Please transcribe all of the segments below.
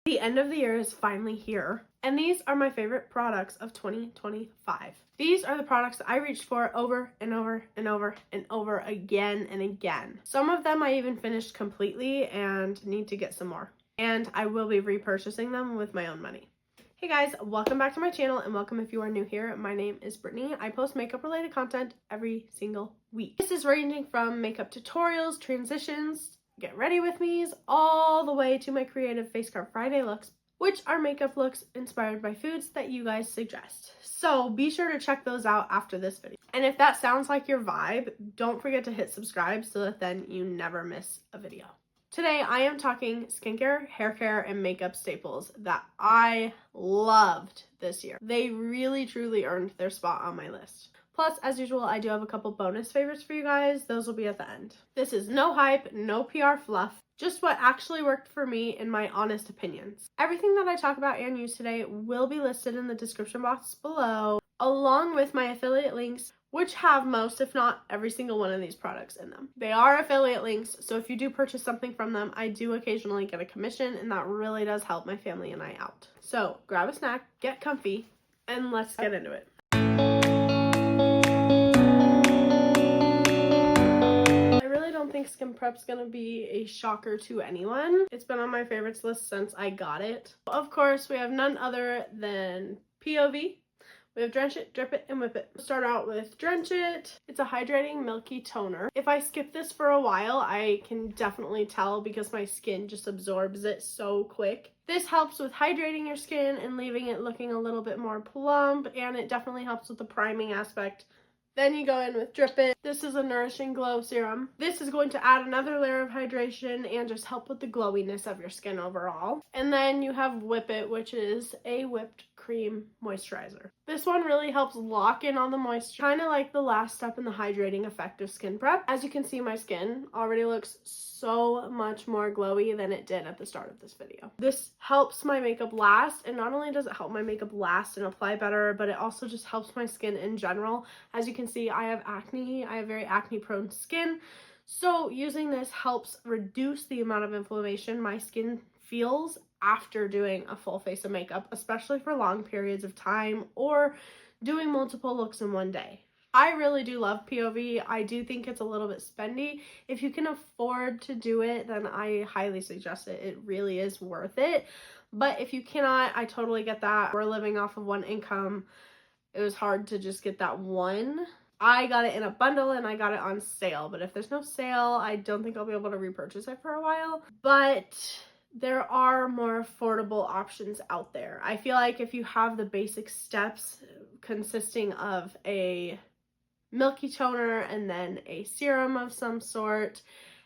The end of the year is finally here, and these are my favorite products of 2025. These are the products that I reached for over and over and over and over again and again. Some of them I even finished completely and need to get some more. And I will be repurchasing them with my own money. Hey guys, welcome back to my channel, and welcome if you are new here. My name is Brittany. I post makeup related content every single week. This is ranging from makeup tutorials, transitions, get ready with me's, all the way to my creative face card Friday looks, which are makeup looks inspired by foods that you guys suggest. So be sure to check those out after this video. And if that sounds like your vibe, don't forget to hit subscribe so that then you never miss a video. Today, I am talking skincare, hair care, and makeup staples that I loved this year. They really, truly earned their spot on my list. Plus, as usual, I do have a couple bonus favorites for you guys. Those will be at the end. This is no hype, no PR fluff, just what actually worked for me in my honest opinions. Everything that I talk about and use today will be listed in the description box below, along with my affiliate links, which have most, if not every single one of these products in them. They are affiliate links, so if you do purchase something from them, I do occasionally get a commission, and that really does help my family and I out. So grab a snack, get comfy, and let's get into it. I really don't think skin prep's gonna be a shocker to anyone. It's been on my favorites list since I got it. Of course, we have none other than POV. We have Drench It, Drip It, and Whip It. We'll start out with Drench It. It's a hydrating milky toner. If I skip this for a while, I can definitely tell because my skin just absorbs it so quick. This helps with hydrating your skin and leaving it looking a little bit more plump, and it definitely helps with the priming aspect. Then you go in with Drip It. This is a Nourishing Glow Serum. This is going to add another layer of hydration and just help with the glowiness of your skin overall. And then you have Whip It, which is a whipped cream moisturizer. This one really helps lock in on the moisture, kind of like the last step in the hydrating effect of skin prep. As you can see, my skin already looks so much more glowy than it did at the start of this video. This helps my makeup last, and not only does it help my makeup last and apply better, but it also just helps my skin in general. As you can see, I have acne. I have very acne prone skin, so using this helps reduce the amount of inflammation my skin feels after doing a full face of makeup, especially for long periods of time or doing multiple looks in one day. I really do love POV. I do think it's a little bit spendy. If you can afford to do it, then I highly suggest it. It really is worth it. But if you cannot, I totally get that. We're living off of one income. It was hard to just get that one. I got it in a bundle and I got it on sale. But if there's no sale, I don't think I'll be able to repurchase it for a while. But there are more affordable options out there. I feel like if you have the basic steps consisting of a milky toner and then a serum of some sort,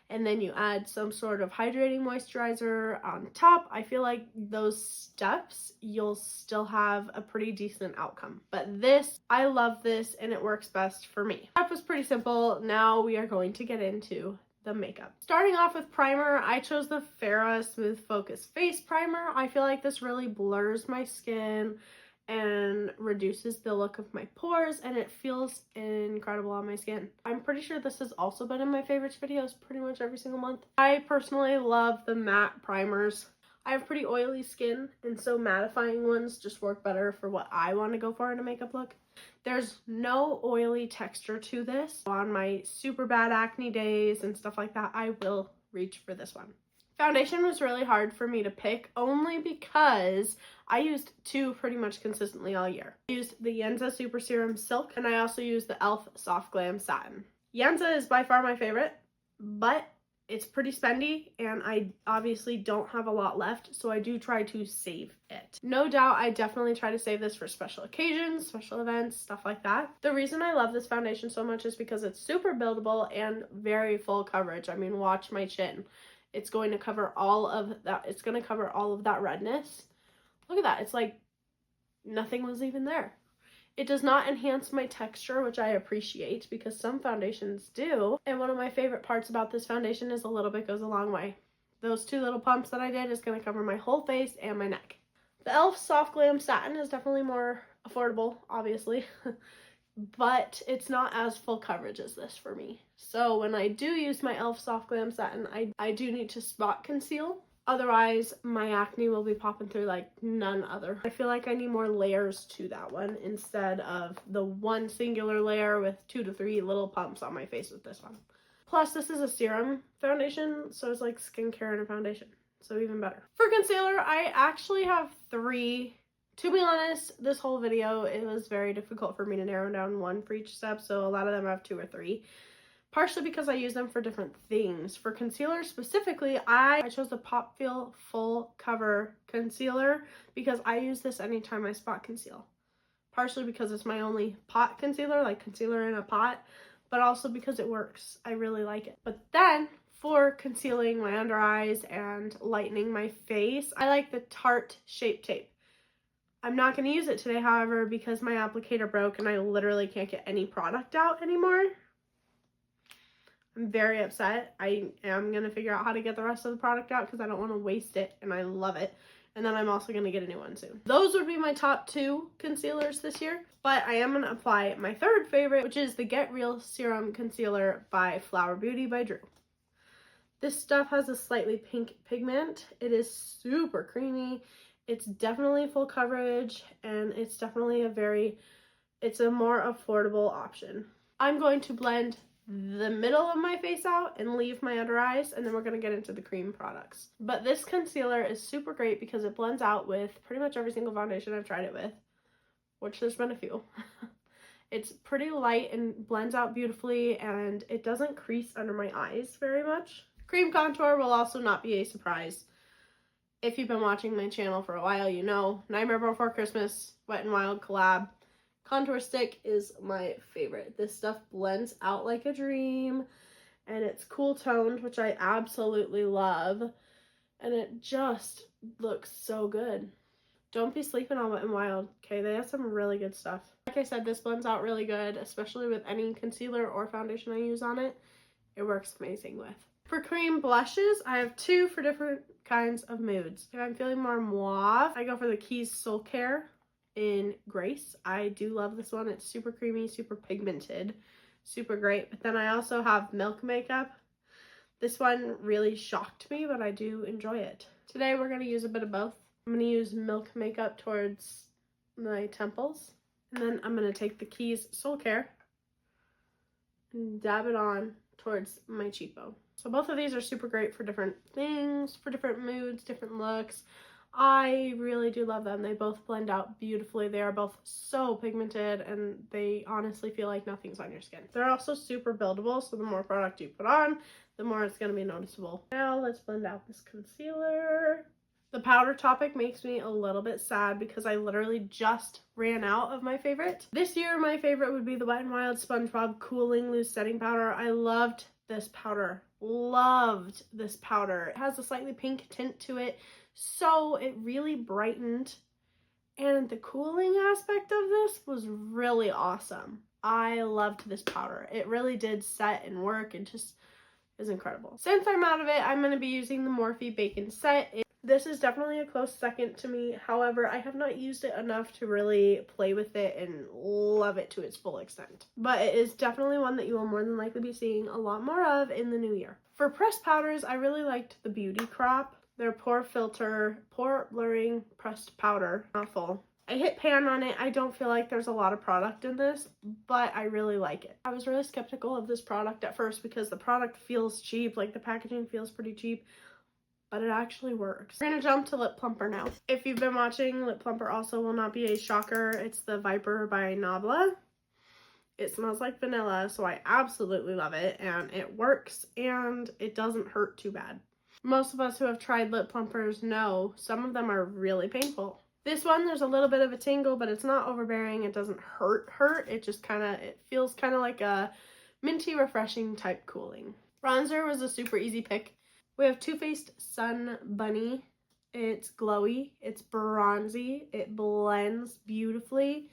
and then you add some sort of hydrating moisturizer on top, I feel like those steps, you'll still have a pretty decent outcome. But this, I love this, and it works best for me. That was pretty simple. Now we are going to get into the makeup. Starting off with primer, I chose the Farah Smooth Focus Face Primer. I feel like this really blurs my skin and reduces the look of my pores, and it feels incredible on my skin. I'm pretty sure this has also been in my favorites videos pretty much every single month. I personally love the matte primers. I have pretty oily skin, and so mattifying ones just work better for what I want to go for in a makeup look. There's no oily texture to this. On my super bad acne days and stuff like that, I will reach for this one. Foundation was really hard for me to pick, only because I used two pretty much consistently all year. I used the Yenza Super Serum Silk, and I also used the e.l.f. Soft Glam Satin. Yenza is by far my favorite, but it's pretty spendy, and I obviously don't have a lot left, so I do try to save it. No doubt, I definitely try to save this for special occasions, special events, stuff like that. The reason I love this foundation so much is because it's super buildable and very full coverage. I mean, watch my chin. It's going to cover all of that. It's going to cover all of that redness. Look at that. It's like nothing was even there. It does not enhance my texture, which I appreciate because some foundations do. And one of my favorite parts about this foundation is a little bit goes a long way. Those two little pumps that I did is going to cover my whole face and my neck. The e.l.f. Soft Glam Satin is definitely more affordable, obviously, but it's not as full coverage as this for me. So when I do use my e.l.f. Soft Glam Satin, I do need to spot conceal. Otherwise, my acne will be popping through like none other. I feel like I need more layers to that one instead of the one singular layer with 2 to 3 little pumps on my face with this one. Plus, this is a serum foundation, so it's like skincare and a foundation, so even better. For concealer, I actually have 3. To be honest, this whole video, it was very difficult for me to narrow down one for each step, so a lot of them I have 2 or 3. Partially because I use them for different things. For concealer specifically, I chose the Pop Feel Full Cover Concealer because I use this anytime I spot conceal. Partially because it's my only pot concealer, like concealer in a pot, but also because it works. I really like it. But then, for concealing my under eyes and lightening my face, I like the Tarte Shape Tape. I'm not going to use it today, however, because my applicator broke and I literally can't get any product out anymore. I'm very upset. I am going to figure out how to get the rest of the product out because I don't want to waste it, and I love it. And then I'm also going to get a new one soon. Those would be my top 2 concealers this year, but I am going to apply my third favorite, which is the Get Real Serum Concealer by Flower Beauty by Drew. This stuff has a slightly pink pigment. It is super creamy. It's definitely full coverage, and it's definitely it's a more affordable option. I'm going to blend the middle of my face out and leave my under eyes, and then we're going to get into the cream products. But this concealer is super great because it blends out with pretty much every single foundation I've tried it with, which there's been a few. It's pretty light and blends out beautifully, and it doesn't crease under my eyes very much. Cream contour will also not be a surprise. If you've been watching my channel for a while, you know Nightmare Before Christmas, Wet n Wild collab. Contour stick is my favorite. This stuff blends out like a dream, and it's cool toned, which I absolutely love, and it just looks so good. Don't be sleeping on Wet n Wild, okay? They have some really good stuff. Like I said, this blends out really good, especially with any concealer or foundation I use on it. It works amazing with. For cream blushes, I have 2 for different kinds of moods. If I'm feeling more mauve, I go for the Keys Soul Care in Grace. I do love this one. It's super creamy, super pigmented, super great. But then I also have Milk Makeup. This one really shocked me, but I do enjoy it. Today we're going to use a bit of both. I'm going to use Milk Makeup towards my temples, and then I'm going to take the Keys Soul Care and dab it on towards my cheekbone. So both of these are super great for different things, for different moods, different looks. I really do love them. They both blend out beautifully. They are both so pigmented, and they honestly feel like nothing's on your skin. They're also super buildable, so the more product you put on, the more it's going to be noticeable. Now let's blend out this concealer. The powder topic makes me a little bit sad because I literally just ran out of my favorite. This year, my favorite would be the Wet n Wild SpongeBob Cooling Loose Setting Powder. I loved this powder. Loved this powder. It has a slightly pink tint to it, so it really brightened, and the cooling aspect of this was really awesome. I loved this powder. It really did set and work and just is incredible. Since I'm out of it, I'm going to be using the Morphe Bacon Set. This is definitely a close second to me. However, I have not used it enough to really play with it and love it to its full extent. But it is definitely one that you will more than likely be seeing a lot more of in the new year. For pressed powders, I really liked the Beauty Crop. Their Pore Filter, Pore Blurring Pressed Powder. Not full. I hit pan on it. I don't feel like there's a lot of product in this, but I really like it. I was really skeptical of this product at first because the product feels cheap. Like, the packaging feels pretty cheap, but it actually works. We're gonna jump to Lip Plumper now. If you've been watching, Lip Plumper also will not be a shocker. It's the Viper by Nabla. It smells like vanilla, so I absolutely love it, and it works, and it doesn't hurt too bad. Most of us who have tried lip plumpers know some of them are really painful. This one, there's a little bit of a tingle, but it's not overbearing. It doesn't hurt. It just it feels kind of like a minty, refreshing type cooling. Bronzer was a super easy pick. We have Too Faced Sun Bunny. It's glowy, it's bronzy, it blends beautifully.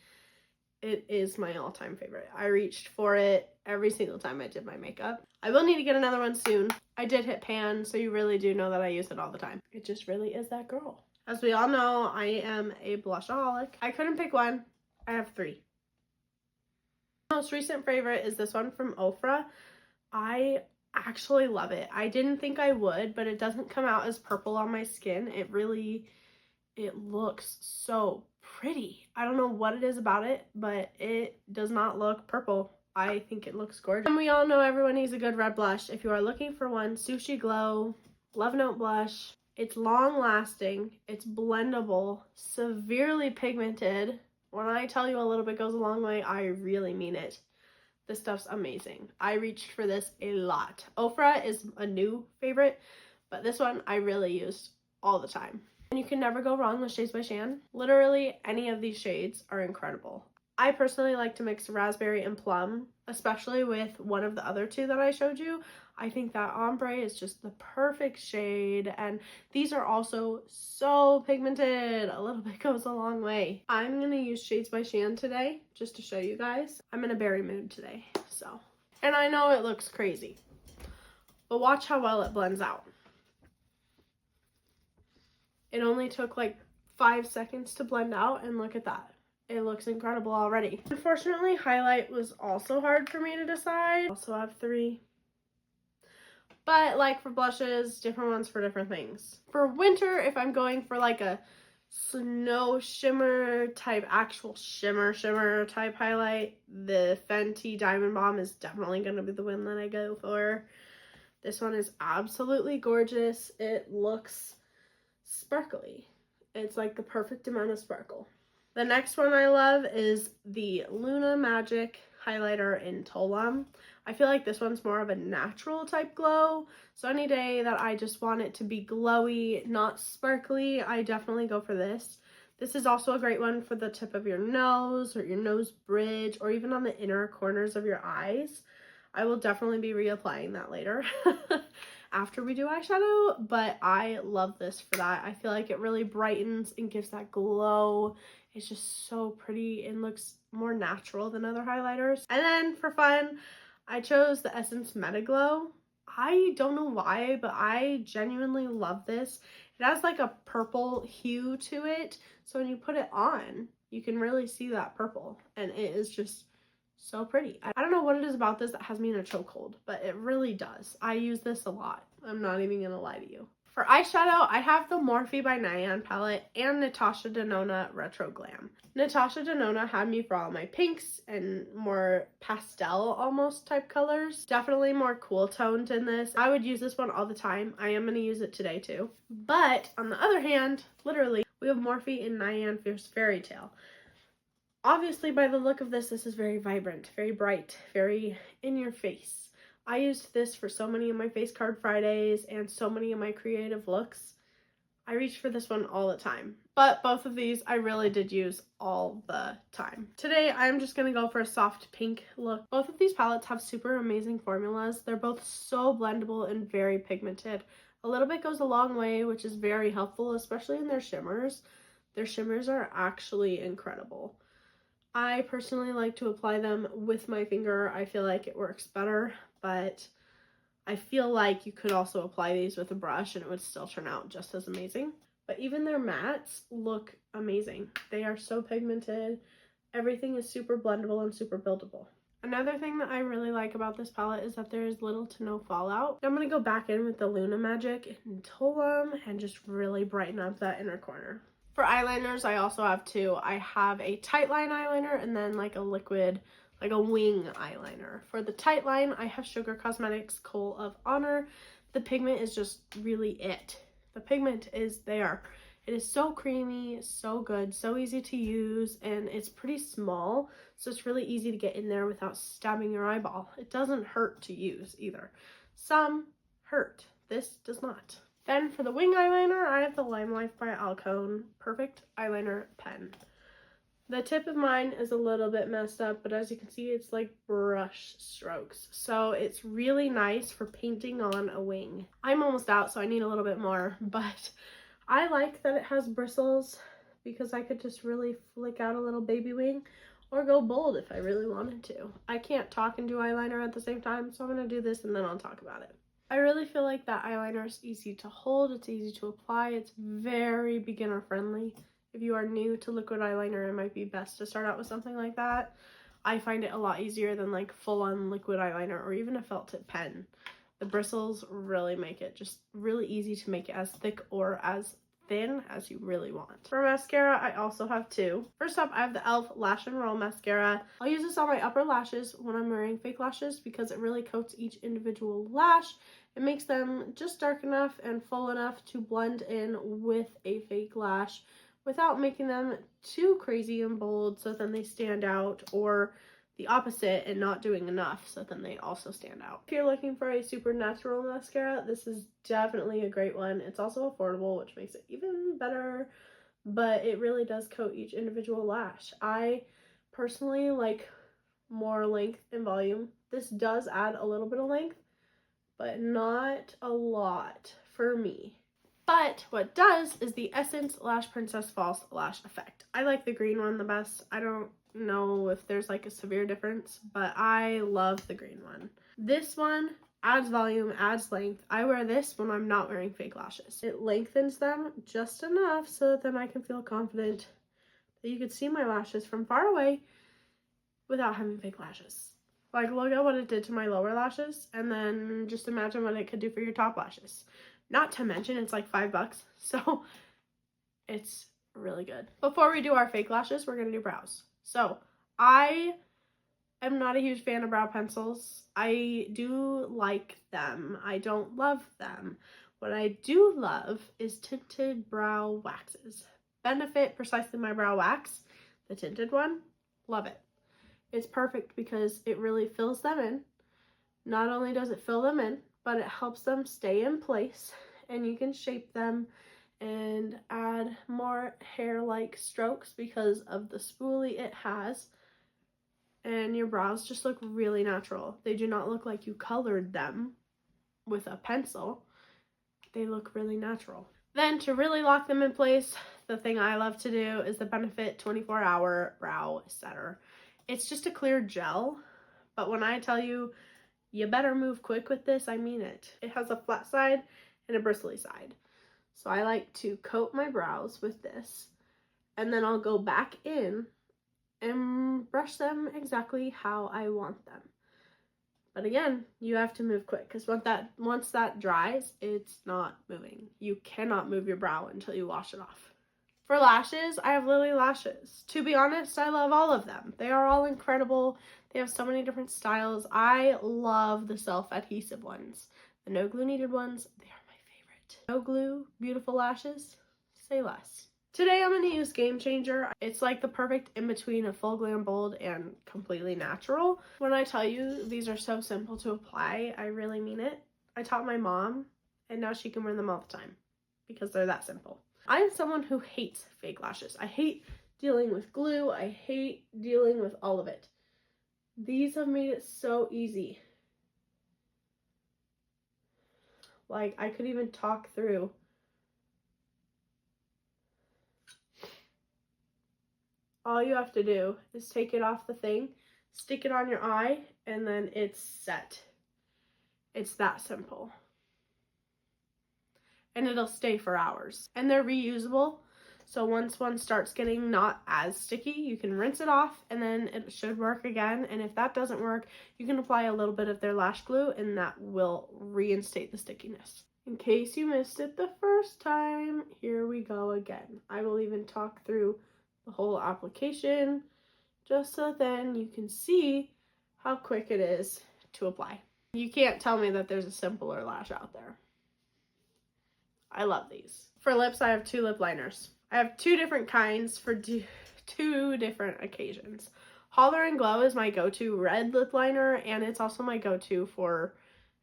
It is my all-time favorite. I reached for it every single time I did my makeup. I will need to get another one soon. I did hit pan, so you really do know that I use it all the time. It just really is that girl. As we all know, I am a blushaholic. I couldn't pick one. I have 3. My most recent favorite is this one from Ofra. I actually love it. I didn't think I would, but it doesn't come out as purple on my skin. It looks so pretty. I don't know what it is about it, but it does not look purple. I think it looks gorgeous. And we all know everyone needs a good red blush. If you are looking for one, Sushi Glow Love Note Blush. It's long lasting, it's blendable, severely pigmented. When I tell you a little bit goes a long way, I really mean it. This stuff's amazing. I reached for this a lot. Ofra is a new favorite, but this one I really used all the time. And you can never go wrong with Shades by Shan. Literally any of these shades are incredible. I personally like to mix raspberry and plum, especially with one of the other two that I showed you. I think that ombre is just the perfect shade, and these are also so pigmented. A little bit goes a long way. I'm gonna use Shades by Shan today just to show you guys. I'm in a berry mood today, so. And I know it looks crazy, but watch how well it blends out. It only took like 5 seconds to blend out, and look at that. It looks incredible already. Unfortunately, highlight was also hard for me to decide. I also have 3. But like for blushes, different ones for different things. For winter, if I'm going for like a snow shimmer type, actual shimmer type highlight, the Fenty Diamond Bomb is definitely going to be the one that I go for. This one is absolutely gorgeous. It looks sparkly. It's like the perfect amount of sparkle. The next one I love is the Luna Magic highlighter in Tulum. I feel like this one's more of a natural type glow, so any day that I just want it to be glowy, not sparkly, I definitely go for this. This is also a great one for the tip of your nose or your nose bridge, or even on the inner corners of your eyes. I will definitely be reapplying that later after we do eyeshadow, but I love this for that. I feel like it really brightens and gives that glow. It's just so pretty and looks more natural than other highlighters. And then for fun, I chose the Essence Meta Glow. I don't know why, but I genuinely love this. It has like a purple hue to it, so when you put it on, you can really see that purple, and it is just so pretty. I don't know what it is about this that has me in a chokehold, but it really does. I use this a lot. I'm not even gonna lie to you. For eyeshadow, I have the Morphe by Nyan palette and Natasha Denona Retro Glam. Natasha Denona had me for all my pinks and more pastel almost type colors. Definitely more cool toned in this. I would use this one all the time. I am going to use it today too. But on the other hand, literally, we have Morphe and Nyan Fierce Fairytale. Obviously, by the look of this is very vibrant, very bright, very in your face. I used this for so many of my face card Fridays and so many of my creative looks. I reach for this one all the time. But both of these I really did use all the time. Today I'm just going to go for a soft pink look. Both of these palettes have super amazing formulas. They're both so blendable and very pigmented. A little bit goes a long way, which is very helpful, especially in their shimmers. Their shimmers are actually incredible. I personally like to apply them with my finger. I feel like it works better, but I feel like you could also apply these with a brush and it would still turn out just as amazing. But even their mattes look amazing. They are so pigmented. Everything is super blendable and super buildable. Another thing that I really like about this palette is that there is little to no fallout. I'm going to go back in with the Luna Magic in Tulum and just really brighten up that inner corner. For eyeliners, I also have 2. I have a tight line eyeliner and then like a liquid, like a wing eyeliner. For the tight line, I have Sugar Cosmetics Kohl of Honor. The pigment is just really it. The pigment is there. It is so creamy, so good, so easy to use, and it's pretty small, so it's really easy to get in there without stabbing your eyeball. It doesn't hurt to use either. Some hurt. This does not. Then for the wing eyeliner, I have the Limelight by Alcone Perfect Eyeliner Pen. The tip of mine is a little bit messed up, but as you can see, it's like brush strokes. So it's really nice for painting on a wing. I'm almost out, so I need a little bit more, but I like that it has bristles because I could just really flick out a little baby wing or go bold if I really wanted to. I can't talk and do eyeliner at the same time, so I'm going to do this and then I'll talk about it. I really feel like that eyeliner is easy to hold, it's easy to apply, it's very beginner friendly. If you are new to liquid eyeliner, it might be best to start out with something like that. I find it a lot easier than like full-on liquid eyeliner or even a felt tip pen. The bristles really make it just really easy to make it as thick or as thin as you really want. For mascara, I also have two. First up, I have the e.l.f. Lash and Roll Mascara. I'll use this on my upper lashes when I'm wearing fake lashes because it really coats each individual lash. It makes them just dark enough and full enough to blend in with a fake lash without making them too crazy and bold so then they stand out, or the opposite and not doing enough so then they also stand out. If you're looking for a super natural mascara, this is definitely a great one. It's also affordable, which makes it even better, but it really does coat each individual lash. I personally like more length and volume. This does add a little bit of length, but not a lot for me. But what does is the Essence Lash Princess False Lash Effect. I like the green one the best. I don't know if there's like a severe difference, but I love the green one. This one adds volume, adds length. I wear this when I'm not wearing fake lashes. It lengthens them just enough so that then I can feel confident that you could see my lashes from far away without having fake lashes. Like, look at what it did to my lower lashes, and then just imagine what it could do for your top lashes. Not to mention, it's like $5, so it's really good. Before we do our fake lashes, we're going to do brows. So, I am not a huge fan of brow pencils. I do like them. I don't love them. What I do love is tinted brow waxes. Benefit Precisely My Brow Wax, the tinted one, love it. It's perfect because it really fills them in. Not only does it fill them in, but it helps them stay in place, and you can shape them and add more hair-like strokes because of the spoolie it has, and your brows just look really natural. They do not look like you colored them with a pencil. They look really natural. Then to really lock them in place, the thing I love to do is the Benefit 24-Hour Brow Setter. It's just a clear gel, but when I tell you, you better move quick with this, I mean it. It has a flat side and a bristly side. So I like to coat my brows with this, and then I'll go back in and brush them exactly how I want them. But again, you have to move quick because once that dries, it's not moving. You cannot move your brow until you wash it off. For lashes, I have Lily lashes. To be honest, I love all of them. They are all incredible. They have so many different styles. I love the self-adhesive ones. The no glue needed ones, they are my favorite. No glue, beautiful lashes, say less. Today I'm going to use Game Changer. It's like the perfect in-between of full glam bold and completely natural. When I tell you these are so simple to apply, I really mean it. I taught my mom, and now she can wear them all the time because they're that simple. I am someone who hates fake lashes. I hate dealing with glue. I hate dealing with all of it. These have made it so easy. Like, I could even talk through. All you have to do is take it off the thing, stick it on your eye, and then it's set. It's that simple. And it'll stay for hours. And they're reusable, so once one starts getting not as sticky, you can rinse it off and then it should work again. And if that doesn't work, you can apply a little bit of their lash glue and that will reinstate the stickiness. In case you missed it the first time, here we go again. I will even talk through the whole application just so then you can see how quick it is to apply. You can't tell me that there's a simpler lash out there. I love these. For lips, I have two lip liners. I have two different kinds for two different occasions. Holler and Glow is my go-to red lip liner, and it's also my go-to for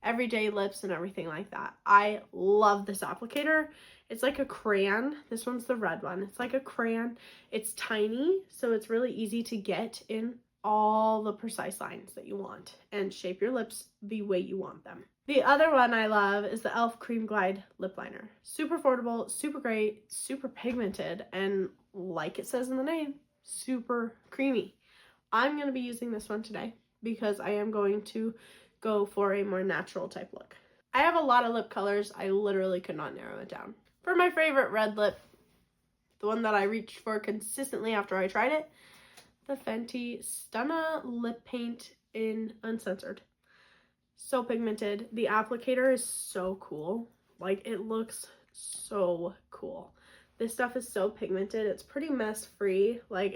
everyday lips and everything like that. I love this applicator. It's like a crayon. This one's the red one. It's like a crayon. It's tiny, so it's really easy to get in all the precise lines that you want and shape your lips the way you want them. The other one I love is the e.l.f. Cream Glide Lip Liner. Super affordable, super great, super pigmented, and like it says in the name, super creamy. I'm going to be using this one today because I am going to go for a more natural type look. I have a lot of lip colors. I literally could not narrow it down. For my favorite red lip, the one that I reached for consistently after I tried it, the Fenty Stunna Lip Paint in Uncensored. So pigmented. The applicator is so cool. Like, it looks so cool. This stuff is so pigmented. It's pretty mess free. Like,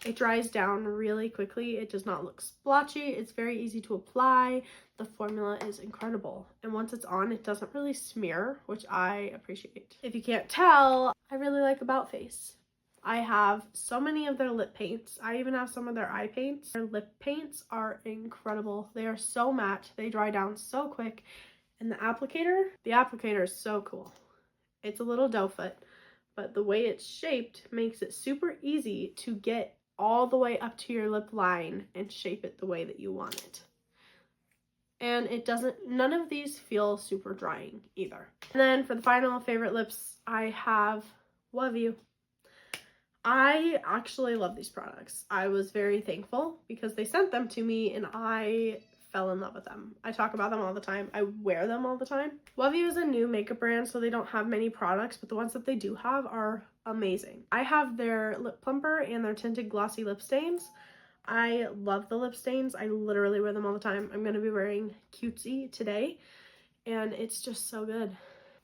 it dries down really quickly. It does not look splotchy. It's very easy to apply. The formula is incredible. And once it's on, it doesn't really smear, which I appreciate. If you can't tell, I really like About Face. I have so many of their lip paints. I even have some of their eye paints. Their lip paints are incredible. They are so matte. They dry down so quick. And the applicator is so cool. It's a little doe foot, but the way it's shaped makes it super easy to get all the way up to your lip line and shape it the way that you want it. And none of these feel super drying either. And then for the final favorite lips, I have Love You. I actually love these products. I was very thankful because they sent them to me and I fell in love with them. I talk about them all the time. I wear them all the time. Love You is a new makeup brand, so they don't have many products, but the ones that they do have are amazing. I have their lip plumper and their tinted glossy lip stains. I love the lip stains. I literally wear them all the time. I'm going to be wearing Cutesy today, and it's just so good.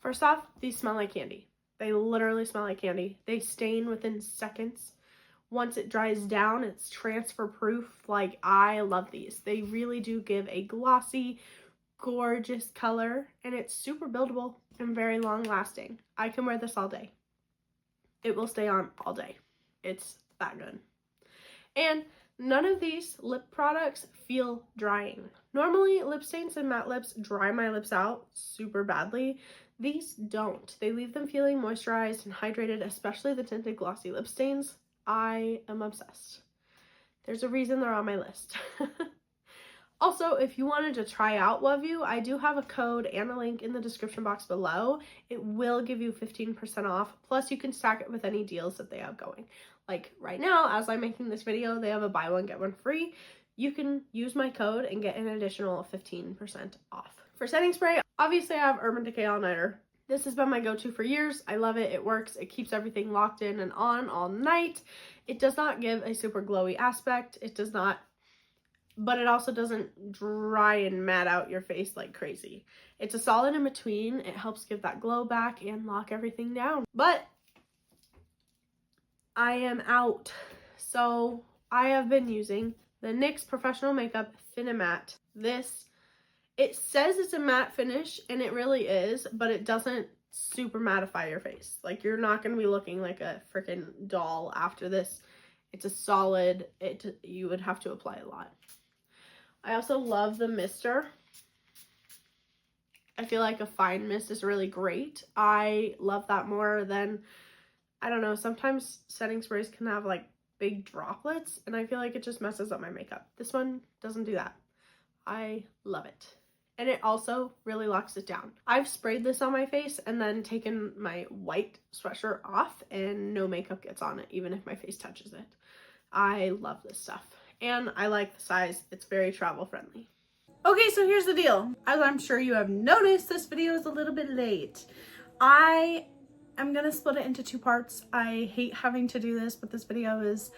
First off, these smell like candy. They literally smell like candy. They stain within seconds. Once it dries down, it's transfer proof. Like, I love these. They really do give a glossy, gorgeous color, and it's super buildable and very long lasting. I can wear this all day. It will stay on all day. It's that good. And none of these lip products feel drying. Normally, lip stains and matte lips dry my lips out super badly. These don't. They leave them feeling moisturized and hydrated, especially the tinted glossy lip stains. I am obsessed. There's a reason they're on my list. Also, if you wanted to try out Love You, I do have a code and a link in the description box below. It will give you 15% off, plus you can stack it with any deals that they have going. Like right now, as I'm making this video, they have a buy one, get one free. You can use my code and get an additional 15% off. For setting spray, obviously I have Urban Decay All Nighter. This has been my go-to for years. I love it. It works. It keeps everything locked in and on all night. It does not give a super glowy aspect. It does not, but it also doesn't dry and matte out your face like crazy. It's a solid in between. It helps give that glow back and lock everything down. But I am out. So I have been using the NYX Professional Makeup Finimatte. It says it's a matte finish, and it really is, but it doesn't super mattify your face. Like, you're not going to be looking like a freaking doll after this. It's a solid, you would have to apply a lot. I also love the mister. I feel like a fine mist is really great. I love that more than, I don't know, sometimes setting sprays can have like big droplets, and I feel like it just messes up my makeup. This one doesn't do that. I love it. And it also really locks it down. I've sprayed this on my face and then taken my white sweatshirt off and no makeup gets on it, even if my face touches it. I love this stuff. And I like the size. It's very travel friendly. Okay, so here's the deal. As I'm sure you have noticed, this video is a little bit late. I am gonna split it into two parts. I hate having to do this, but this video is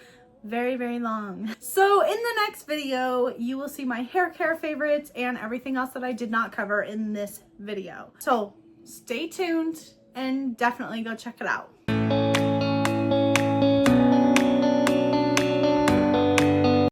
very, very long. So in the next video, you will see my hair care favorites and everything else that I did not cover in this video. So stay tuned and definitely go check it out.